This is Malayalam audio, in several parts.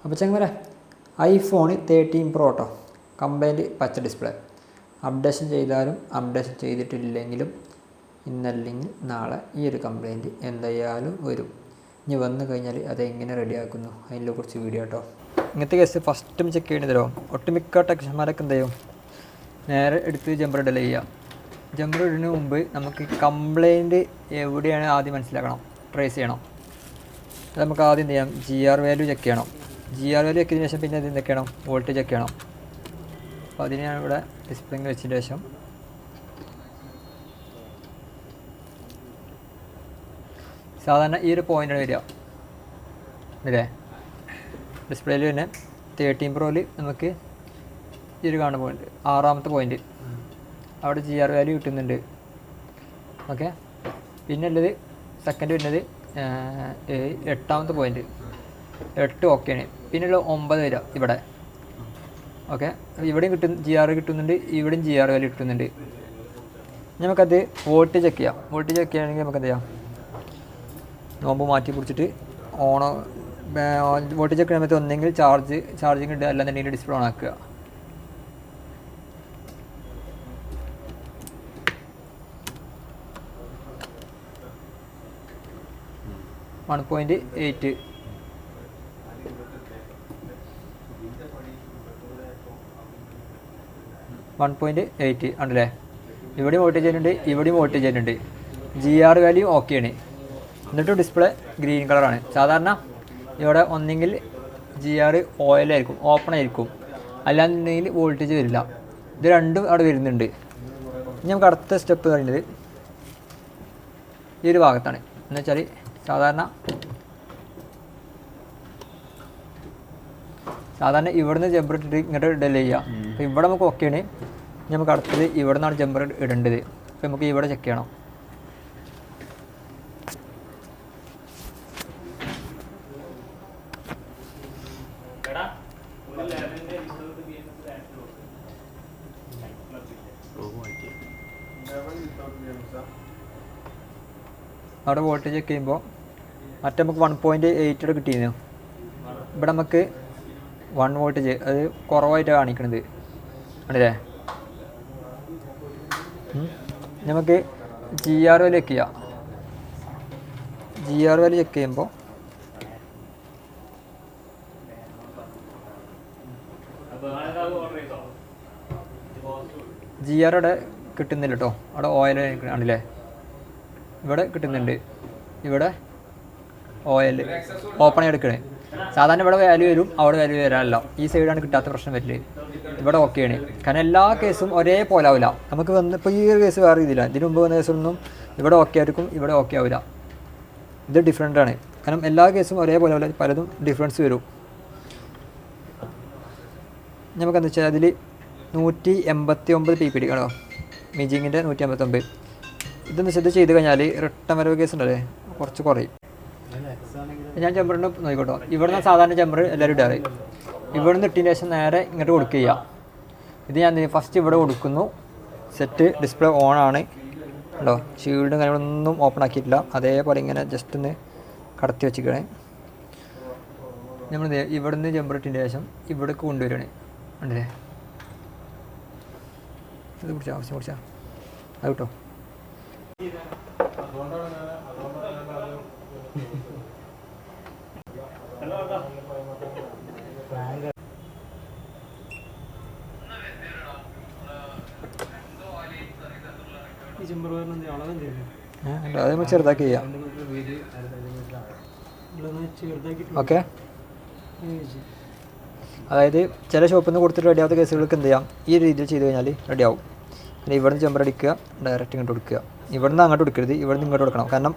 അപ്പോൾ ചങ്ങന്മാരെ iPhone 13 Pro കേട്ടോ, കംപ്ലൈൻറ്റ് പച്ച ഡിസ്പ്ലേ. അപ്ഡേഷൻ ചെയ്താലും അപ്ഡേഷൻ ചെയ്തിട്ടില്ലെങ്കിലും ഇന്നല്ലെങ്കിൽ നാളെ ഈ ഒരു കംപ്ലൈൻറ്റ് എന്തായാലും വരും. ഇനി വന്നു കഴിഞ്ഞാൽ അതെങ്ങനെ റെഡിയാക്കുന്നു അതിനെ കുറിച്ച് വീഡിയോ കേട്ടോ. ഇങ്ങനത്തെ കേസ് ഫസ്റ്റും ചെക്ക് ചെയ്യണതല്ലോ. ഒട്ടുമിക്ക ടെക്നീഷ്യന്മാരൊക്കെ എന്ത് ചെയ്യും, നേരെ എടുത്ത് ജമ്പർ ഇടല് ചെയ്യുക. ജമ്പർ ഇടുന്നതിന് മുമ്പ് നമുക്ക് കംപ്ലൈൻറ്റ് എവിടെയാണ് ആദ്യം മനസ്സിലാക്കണം, ട്രേസ് ചെയ്യണം. അത് നമുക്ക് ആദ്യം എന്ത് ചെയ്യാം, GR വാല്യൂ ചെക്ക് ചെയ്യണം. GR വാല്യൂ ചെക്ക് ചെയ്തതിന് ശേഷം പിന്നെ ഇത് എന്തൊക്കെ ചെയ്യണം, വോൾട്ടേജ് ചെക്ക് ചെയ്യണം. അപ്പോൾ അതിന് ഞാൻ ഇവിടെ ഡിസ്പ്ലേ വെച്ചതിന് ശേഷം സാധാരണ ഈ ഒരു പോയിൻ്റാണ് വരിക അല്ലേ. ഡിസ്പ്ലേയിൽ തന്നെ 13 Proയിൽ നമുക്ക് ഈ ഒരു കാണുന്ന പോയിൻ്റ്, 6ാമത്തെ പോയിൻ്റ്, അവിടെ GR വാല്യൂ കിട്ടുന്നുണ്ട്. ഓക്കെ, പിന്നെ ഉള്ളത് സെക്കൻഡ് വരുന്നത് 8ാമത്തെ പോയിൻ്റ്, 8 ഓക്കെയാണ്. പിന്നെയുള്ള 9 വരിക ഇവിടെ. ഓക്കെ, ഇവിടെയും GR കിട്ടുന്നുണ്ട്, ഇവിടെയും GR വാല്യൂ കിട്ടുന്നുണ്ട്. നമുക്കത് വോൾട്ടേജ് ചെക്ക് ചെയ്യാം. വോൾട്ടേജ് ചെക്ക് ചെയ്യുകയാണെങ്കിൽ നമുക്ക് എന്ത് ചെയ്യാം, നോമ്പ് മാറ്റി പിടിച്ചിട്ട് ഓണോ വോൾട്ടേജ് ചെക്ക് ചെയ്യുമ്പോൾ ഒന്നെങ്കിൽ ചാർജിങ് ഉണ്ട്, അല്ലാന്നുണ്ടെങ്കിൽ ഡിസ്പ്ലേ ഓൺ ആക്കുക. (1.8) 1.8 ഉണ്ടല്ലേ. ഇവിടെയും വോൾട്ടേജ് ചെയ്യുന്നുണ്ട്, ഇവിടെയും വോൾട്ടേജ് ചെയ്യുന്നുണ്ട്. GR വാല്യൂ ഓക്കെയാണ്. എന്നിട്ട് ഡിസ്പ്ലേ ഗ്രീൻ കളറാണ്. സാധാരണ ഇവിടെ ഒന്നെങ്കിൽ GR ഓയിലായിരിക്കും, ഓപ്പൺ ആയിരിക്കും, അല്ലാന്നുണ്ടെങ്കിൽ വോൾട്ടേജ് വരില്ല. ഇത് രണ്ടും അവിടെ വരുന്നുണ്ട്. ഇനി നമുക്ക് അടുത്ത സ്റ്റെപ്പ് പറയുന്നത് ഈ ഒരു ഭാഗത്താണ്. എന്ന് വെച്ചാൽ സാധാരണ ഇവിടുന്ന് ജമ്പർ ഇട്ടിട്ട് ഇങ്ങോട്ട് ഇടല് ചെയ്യുക. അപ്പോൾ ഇവിടെ നമുക്ക് ഓക്കെയാണ്. ഇനി നമുക്ക് അടുത്തത് ഇവിടെ നിന്നാണ് ജമ്പർ ഇടേണ്ടത്. അപ്പോൾ നമുക്ക് ഇവിടെ ചെക്ക് ചെയ്യണം. അവിടെ വോൾട്ടേജ് ചെക്ക് ചെയ്യുമ്പോൾ മറ്റേ നമുക്ക് 1.8 കിട്ടിയിരുന്നു. ഇവിടെ നമുക്ക് 1 വോൾട്ടേജ് അത് കുറവായിട്ടാണ് കാണിക്കണത് ആണല്ലേ. നമുക്ക് GR വാല്യൂ ചെക്ക് ചെയ്യാം. GR വാല്യൂ ചെക്ക് ചെയ്യുമ്പോൾ GR അവിടെ കിട്ടുന്നില്ല കേട്ടോ. അവിടെ ഓയിൽ ആണല്ലേ, ഇവിടെ കിട്ടുന്നുണ്ട്. ഇവിടെ ഓയിൽ ഓപ്പൺ ആയി എടുക്കണേ. സാധാരണ ഇവിടെ വാല്യൂ വരും, അവിടെ വാല്യൂ വരാനല്ല. ഈ സൈഡാണ് കിട്ടാത്ത പ്രശ്നം വരില്ല. ഇവിടെ ഓക്കെയാണ്. കാരണം എല്ലാ കേസും ഒരേപോലെ ആവില്ല. നമുക്ക് ഇപ്പോൾ ഈ ഒരു കേസ് വേറെ രീതിയില്ല. ഇതിന് മുമ്പ് വന്ന കേസൊന്നും ഇവിടെ ഓക്കെ ആയിരിക്കും, ഇവിടെ ഓക്കെ ആവില്ല. ഇത് ഡിഫറെൻ്റ് ആണ്. കാരണം എല്ലാ കേസും ഒരേപോലെ ആവില്ല, പലതും ഡിഫറൻസ് വരും. നമുക്കെന്താ വെച്ചാൽ അതിൽ 189 PPD ആണോ മീജിങ്ങിൻ്റെ 189. ഇതെന്ന് വെച്ചാൽ ഇത് ചെയ്ത് കഴിഞ്ഞാൽ റിട്ടേൺ വരവ് കേസ് ഉണ്ടല്ലേ, കുറച്ച് കുറയും. ഞാൻ ജമ്പറിൻ്റെ നോക്കിക്കോട്ടോ. ഇവിടുന്ന് സാധാരണ ജമ്പർ എല്ലാവരും ഇടാറ്. ഇവിടെ നിന്ന് ഇട്ടതിന് ശേഷം നേരെ ഇങ്ങോട്ട് കൊടുക്കുക ചെയ്യുക. ഇത് ഞാൻ ഫസ്റ്റ് ഇവിടെ കൊടുക്കുന്നു. സെറ്റ് ഡിസ്പ്ലേ ഓൺ ആണ് കേട്ടോ. ഷീൽഡും കാര്യങ്ങളൊന്നും ഓപ്പൺ ആക്കിയിട്ടില്ല. അതേപോലെ ഇങ്ങനെ ജസ്റ്റ് ഒന്ന് കടത്തി വെച്ചിക്കണേ. നമ്മൾ ഇവിടെ നിന്ന് ജമ്പർ ഇട്ടതിന് ശേഷം ഇവിടേക്ക് കൊണ്ടുവരികയാണ്. ഉണ്ടല്ലേ, ഇത് പിടിച്ചാൽ ആവശ്യം പിടിച്ചാൽ അത് കേട്ടോ. അത് നമ്മൾ ചെറുതാക്കി ചെയ്യാം. ഓക്കെ, അതായത് ചില ഷോപ്പിൽ നിന്ന് കൊടുത്തിട്ട് റെഡിയാവാത്ത കേസുകൾക്ക് എന്ത് ചെയ്യാം, ഈ രീതിയിൽ ചെയ്ത് കഴിഞ്ഞാൽ റെഡിയാവും. പിന്നെ ഇവിടെ നിന്ന് ജമ്പർ അടിക്കുക, ഡയറക്റ്റ് ഇങ്ങോട്ട് കൊടുക്കുക. ഇവിടെ നിന്ന് അങ്ങോട്ട് കൊടുക്കരുത്, ഇവിടെ നിന്ന് ഇങ്ങോട്ട് കൊടുക്കണം. കാരണം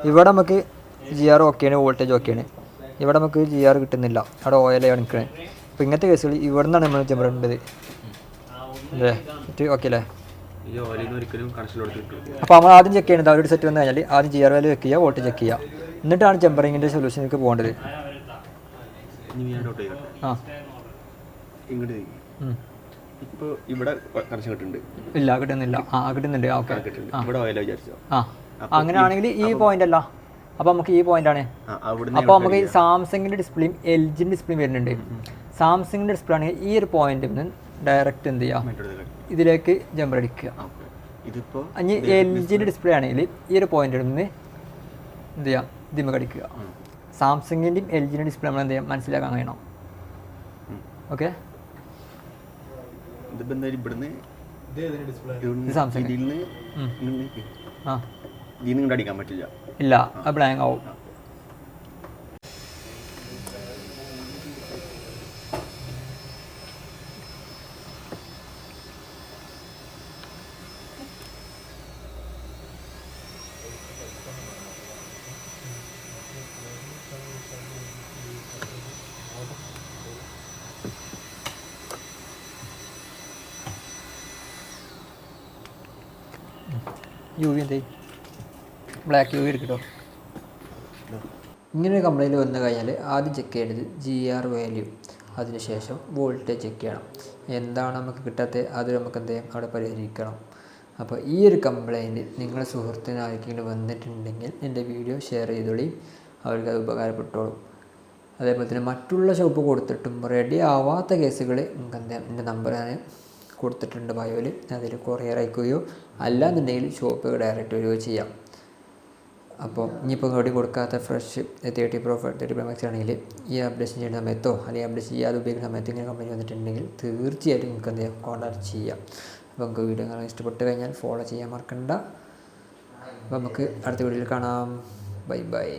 ഇവിടെ നമുക്ക് GR ഓക്കെയാണ്, വോൾട്ടേജ് ഓക്കെയാണ്. ഇവിടെ നമുക്ക് GR കിട്ടുന്നില്ല, അവിടെ ഓയിലാണ് നിൽക്കണേ. അപ്പോൾ ഇങ്ങനത്തെ കേസുകൾ ഇവിടെ നിന്നാണ് നമ്മൾ ജമ്പർ ഇടേണ്ടത് അല്ലേ. ഓക്കെ അല്ലേ. അപ്പോൾ നമ്മൾ ആദ്യം ചെക്ക് ചെയ്യുന്നത് അവരുടെ സെറ്റ് വന്നു കഴിഞ്ഞാൽ ആദ്യം GR വാല്യൂ ചെക്ക് ചെയ്യുക, വോൾട്ടേജ് ചെക്ക് ചെയ്യുക. എന്നിട്ടാണ് ജമ്പറിങ്ങിൻ്റെ സൊല്യൂഷനിലേക്ക് പോകേണ്ടത്. ഇപ്പോൾ ഇവിടെ കണക്ഷൻ കിട്ടുന്നുണ്ട്? ഇല്ല, കിട്ടുന്നില്ല. കിട്ടുന്നുണ്ട്. ഓക്കെ, ഇവിടെ ഓയിലോ വിചാരിച്ചോ? അങ്ങനെയാണെങ്കിൽ ഈ പോയിന്റ് അല്ല, അപ്പോൾ നമുക്ക് ഈ പോയിന്റാണ്. അപ്പോൾ നമുക്ക് ഈ സാംസങ്ങിൻ്റെ ഡിസ്പ്ലേയും എൽ ജിൻ്റെ ഡിസ്പ്ലേയും വരുന്നുണ്ട്. സാംസങ്ങിൻ്റെ ഡിസ്പ്ലേ ആണെങ്കിൽ ഈ ഒരു പോയിന്റിൽ നിന്ന് ഡയറക്റ്റ് എന്ത് ചെയ്യാം, ഇതിലേക്ക് ജമ്പർ അടിക്കുക. ഇനി എൽ ജിൻ്റെ ഡിസ്പ്ലേ ആണെങ്കിൽ ഈ ഒരു പോയിന്റിൽ നിന്ന് എന്ത് ചെയ്യാം, ഇതിമ കടിക്കുക. സാംസങ്ങിൻ്റെയും എൽ ജിൻ്റെ ഡിസ്പ്ലേ നമ്മൾ എന്ത് ചെയ്യാം മനസ്സിലാക്കാൻ കഴിയണം. ഓക്കെ, സാംസങ് അടിക്കാൻ പറ്റില്ല, ഇല്ല, അത് ബ്ലാങ്ക് ആവും. യു വി എന്ത് ബ്ലാക്ക് യു വി എടുക്കട്ടോ. ഇങ്ങനൊരു കംപ്ലൈൻറ്റ് വന്നു കഴിഞ്ഞാൽ ആദ്യം ചെക്ക് ചെയ്യേണ്ടത് GR വാല്യൂ, അതിനുശേഷം വോൾട്ടേജ് ചെക്ക് ചെയ്യണം. എന്താണ് നമുക്ക് കിട്ടാത്തത് അത് നമുക്ക് എന്ത് ചെയ്യാം അവിടെ പരിഹരിക്കണം. അപ്പോൾ ഈ ഒരു കംപ്ലൈൻറ്റ് നിങ്ങളുടെ സുഹൃത്തിന് ആർക്കെങ്കിലും വന്നിട്ടുണ്ടെങ്കിൽ എൻ്റെ വീഡിയോ ഷെയർ ചെയ്തോളി, അവർക്ക് അത് ഉപകാരപ്പെട്ടോളും. അതേപോലെ തന്നെ മറ്റുള്ള ഷോപ്പ് കൊടുത്തിട്ടും റെഡി ആവാത്ത കേസുകൾ നിങ്ങൾക്ക് എന്ത് ചെയ്യാം, എൻ്റെ നമ്പർ ഞാൻ കൊടുത്തിട്ടുണ്ട് ബയോയിൽ, അതിൽ കൊറിയർ അയക്കുകയോ അല്ലാന്നുണ്ടെങ്കിൽ ഷോപ്പ് ഡയറക്റ്റ് വരികയോ ചെയ്യാം. അപ്പോൾ ഇനിയിപ്പോൾ റെഡി കൊടുക്കാത്ത ഫ്രഷ് 30 Pro 30 Pro Max ആണെങ്കിൽ ഈ അപ്ഡേഷൻ ചെയ്യുന്ന സമയത്തോ അല്ലെങ്കിൽ അപ്ഡേഷൻ ചെയ്യാതെ ഉപയോഗിക്കുന്ന സമയത്ത് ഇങ്ങനെ കമ്പനി വന്നിട്ടുണ്ടെങ്കിൽ തീർച്ചയായിട്ടും നിങ്ങൾക്ക് എന്ത് ചെയ്യാം, കോൺടാക്ട് ചെയ്യാം. അപ്പോൾ നമുക്ക് വീഡിയോ കാണാൻ ഇഷ്ടപ്പെട്ട് കഴിഞ്ഞാൽ ഫോളോ ചെയ്യാൻ മറക്കണ്ട. അപ്പോൾ നമുക്ക് അടുത്ത വീഡിയോയിൽ കാണാം. Bye bye.